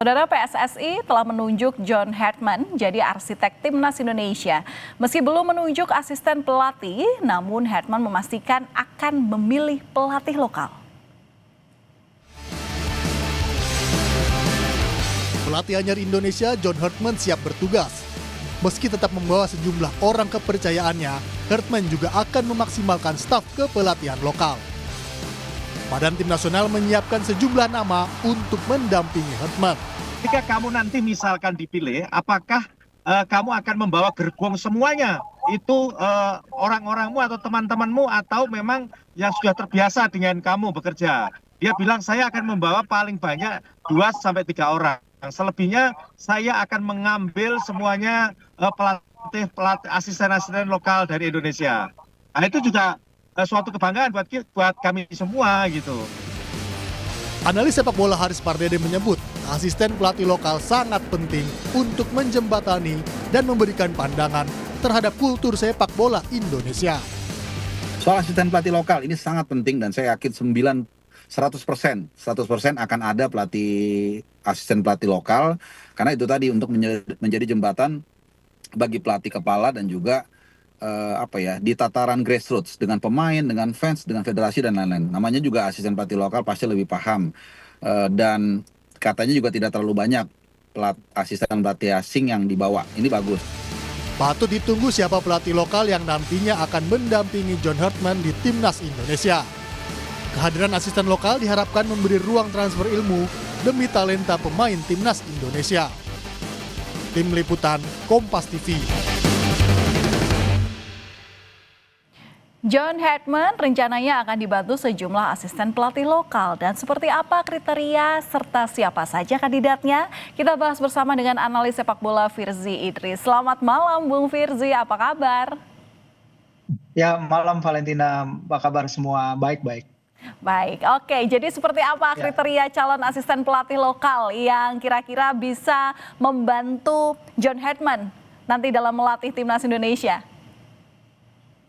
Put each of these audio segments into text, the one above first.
Saudara, PSSI telah menunjuk John Hartman jadi arsitek timnas Indonesia. Meski belum menunjuk asisten pelatih, namun Hartman memastikan akan memilih pelatih lokal. Pelatih anyar Indonesia, John Hartman, siap bertugas. Meski tetap membawa sejumlah orang kepercayaannya, Hartman juga akan memaksimalkan staf kepelatihan lokal. Badan Tim Nasional menyiapkan sejumlah nama untuk mendampingi Hartman. Jika kamu nanti misalkan dipilih, apakah kamu akan membawa gerbong semuanya? Itu orang-orangmu atau teman-temanmu atau memang yang sudah terbiasa dengan kamu bekerja? Dia bilang saya akan membawa paling banyak 2-3 orang. Selebihnya saya akan mengambil semuanya pelatih asisten-asisten lokal dari Indonesia. Nah, itu juga suatu kebanggaan buat kami semua gitu. Analis sepak bola Haris Pardede menyebut asisten pelatih lokal sangat penting untuk menjembatani dan memberikan pandangan terhadap kultur sepak bola Indonesia. Soal asisten pelatih lokal ini sangat penting dan saya yakin 100% akan ada asisten pelatih lokal karena itu tadi untuk menjadi jembatan bagi pelatih kepala dan juga di tataran grassroots dengan pemain, dengan fans, dengan federasi dan lain-lain. Namanya juga asisten pelatih lokal pasti lebih paham dan katanya juga tidak terlalu banyak asisten pelatih asing yang dibawa. Ini bagus. Patut ditunggu siapa pelatih lokal yang nantinya akan mendampingi John Hartman di timnas Indonesia. Kehadiran asisten lokal diharapkan memberi ruang transfer ilmu demi talenta pemain timnas Indonesia. Tim Liputan Kompas TV. John Hartman rencananya akan dibantu sejumlah asisten pelatih lokal. Dan seperti apa kriteria serta siapa saja kandidatnya? Kita bahas bersama dengan analis sepak bola Firzi Idris. Selamat malam Bung Firzi, apa kabar? Ya, malam Valentina, apa kabar semua? Baik-baik. Baik, oke. Jadi seperti apa kriteria calon asisten pelatih lokal yang kira-kira bisa membantu John Hartman nanti dalam melatih timnas Indonesia?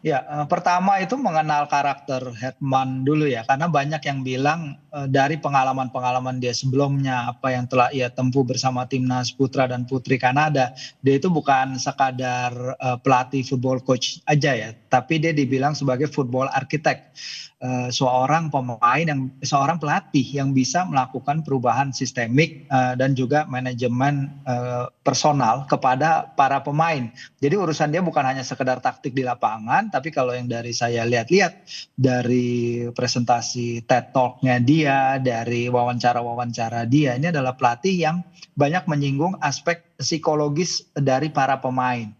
Ya, pertama itu mengenal karakter Hartman dulu ya, karena banyak yang bilang dari pengalaman-pengalaman dia sebelumnya, apa yang telah ia tempuh bersama timnas putra dan putri Kanada, dia itu bukan sekadar pelatih football coach aja ya, tapi dia dibilang sebagai football architect. Seorang pelatih yang bisa melakukan perubahan sistemik dan juga manajemen personal kepada para pemain. Jadi urusan dia bukan hanya sekedar taktik di lapangan, tapi kalau yang dari saya lihat-lihat dari presentasi TED Talk-nya dia, dari wawancara-wawancara dia, ini adalah pelatih yang banyak menyinggung aspek psikologis dari para pemain,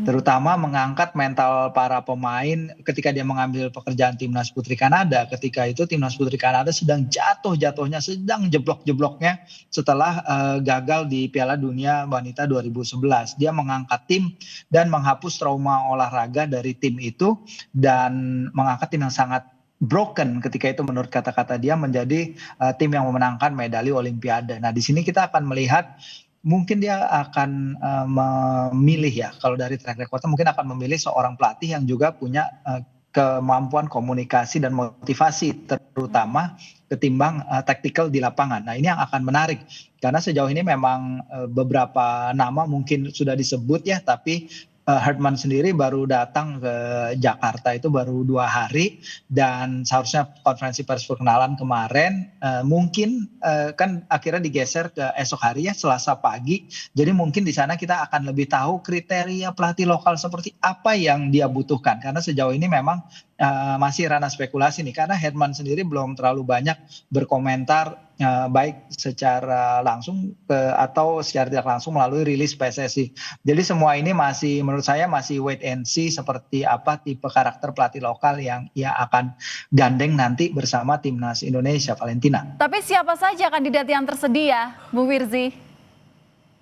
terutama mengangkat mental para pemain ketika dia mengambil pekerjaan timnas putri Kanada. Ketika itu timnas putri Kanada sedang jatuh-jatuhnya, sedang jeblok-jebloknya setelah gagal di Piala Dunia Wanita 2011. Dia mengangkat tim dan menghapus trauma olahraga dari tim itu dan mengangkat tim yang sangat broken ketika itu menurut kata-kata dia menjadi tim yang memenangkan medali Olimpiade. Nah, di sini kita akan melihat mungkin dia akan memilih ya, kalau dari track recordnya mungkin akan memilih seorang pelatih yang juga punya kemampuan komunikasi dan motivasi terutama ketimbang tactical di lapangan. Nah, ini yang akan menarik karena sejauh ini memang beberapa nama mungkin sudah disebut ya, tapi Hartman sendiri baru datang ke Jakarta itu baru 2 hari dan seharusnya konferensi pers perkenalan kemarin mungkin kan akhirnya digeser ke esok hari ya, Selasa pagi. Jadi mungkin di sana kita akan lebih tahu kriteria pelatih lokal seperti apa yang dia butuhkan karena sejauh ini memang masih ranah spekulasi nih karena Hartman sendiri belum terlalu banyak berkomentar baik secara langsung atau secara tidak langsung melalui rilis PSSI. Jadi semua ini masih menurut saya masih wait and see seperti apa tipe karakter pelatih lokal yang ia akan gandeng nanti bersama timnas Indonesia, Valentina. Tapi siapa saja kandidat yang tersedia, Bung Firzi?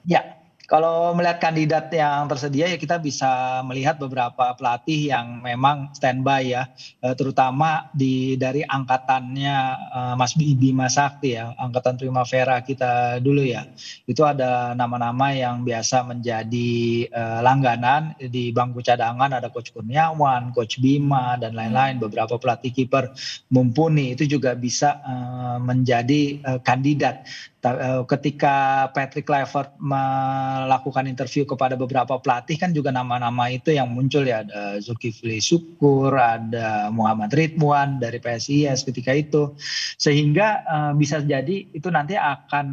Ya, Kalau melihat kandidat yang tersedia ya kita bisa melihat beberapa pelatih yang memang standby ya, terutama dari angkatannya Mas Bima Sakti ya, angkatan Primavera kita dulu ya. Itu ada nama-nama yang biasa menjadi langganan di bangku cadangan, ada Coach Kurniawan, Coach Bima dan lain-lain, beberapa pelatih kiper mumpuni itu juga bisa menjadi kandidat. Ketika Patrick Kluivert melakukan interview kepada beberapa pelatih kan juga nama-nama itu yang muncul ya, ada Zulkifli Syukur, ada Muhammad Ridwan dari PSIS ketika itu, sehingga bisa jadi itu nanti akan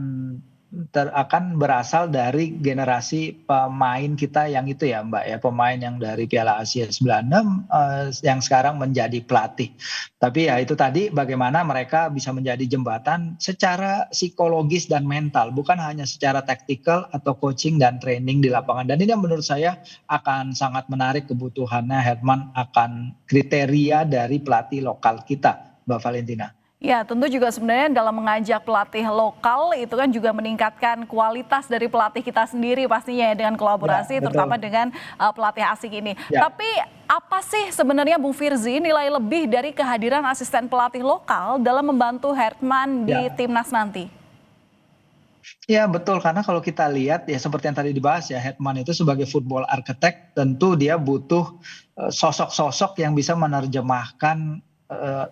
berasal dari generasi pemain kita yang itu ya Mbak ya, pemain yang dari Piala Asia 96 yang sekarang menjadi pelatih. Tapi ya itu tadi bagaimana mereka bisa menjadi jembatan secara psikologis dan mental, bukan hanya secara taktikal atau coaching dan training di lapangan. Dan ini yang menurut saya akan sangat menarik kebutuhannya Herman akan kriteria dari pelatih lokal kita, Mbak Valentina. Ya, tentu juga sebenarnya dalam mengajak pelatih lokal itu kan juga meningkatkan kualitas dari pelatih kita sendiri pastinya ya, dengan kolaborasi Ya, terutama dengan pelatih asing ini. Ya. Tapi apa sih sebenarnya Bung Firzi nilai lebih dari kehadiran asisten pelatih lokal dalam membantu Herman di timnas nanti? Ya betul, karena kalau kita lihat ya seperti yang tadi dibahas ya, Hetman itu sebagai football architect tentu dia butuh sosok-sosok yang bisa menerjemahkan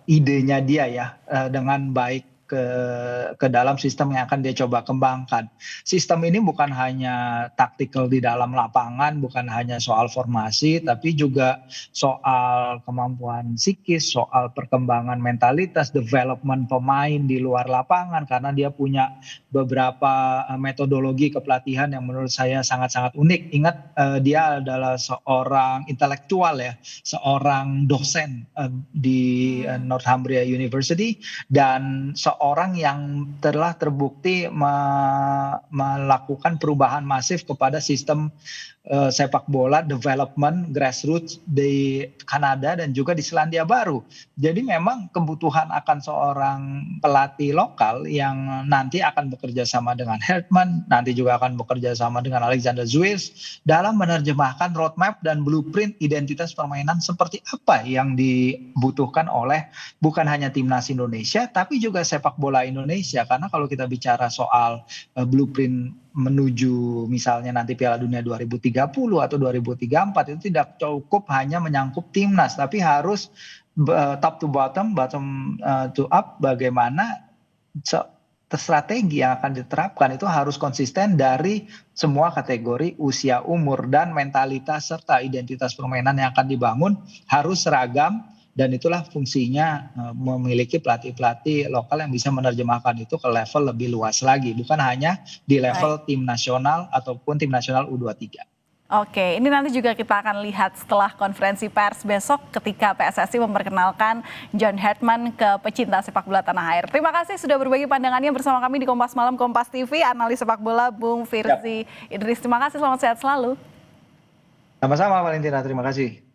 idenya dia ya dengan baik ke dalam sistem yang akan dia coba kembangkan. Sistem ini bukan hanya taktikal di dalam lapangan, bukan hanya soal formasi, tapi juga soal kemampuan psikis, soal perkembangan mentalitas, development pemain di luar lapangan, karena dia punya beberapa metodologi kepelatihan yang menurut saya sangat-sangat unik. Ingat dia adalah seorang intelektual ya, seorang dosen di Northumbria University, dan seorang yang telah terbukti melakukan perubahan masif kepada sistem sepak bola development grassroots di Kanada dan juga di Selandia Baru. Jadi memang kebutuhan akan seorang pelatih lokal yang nanti akan bekerja sama dengan Herman, nanti juga akan bekerja sama dengan Alexander Zuiz dalam menerjemahkan roadmap dan blueprint identitas permainan seperti apa yang dibutuhkan oleh bukan hanya timnas Indonesia tapi juga sepak bola Indonesia. Karena kalau kita bicara soal blueprint menuju misalnya nanti Piala Dunia 2030 atau 2034 itu tidak cukup hanya menyangkut timnas, tapi harus top to bottom, bottom to up, bagaimana strategi yang akan diterapkan itu harus konsisten dari semua kategori usia, umur, dan mentalitas serta identitas permainan yang akan dibangun harus seragam. Dan itulah fungsinya memiliki pelatih-pelatih lokal yang bisa menerjemahkan itu ke level lebih luas lagi, bukan hanya di level tim nasional ataupun tim nasional U23. Oke, ini nanti juga kita akan lihat setelah konferensi pers besok ketika PSSI memperkenalkan John Herman ke pecinta sepak bola tanah air. Terima kasih sudah berbagi pandangannya bersama kami di Kompas Malam Kompas TV, analis sepak bola Bung Firzi Idris. Terima kasih, selamat sehat selalu. Sama-sama Valentina, terima kasih.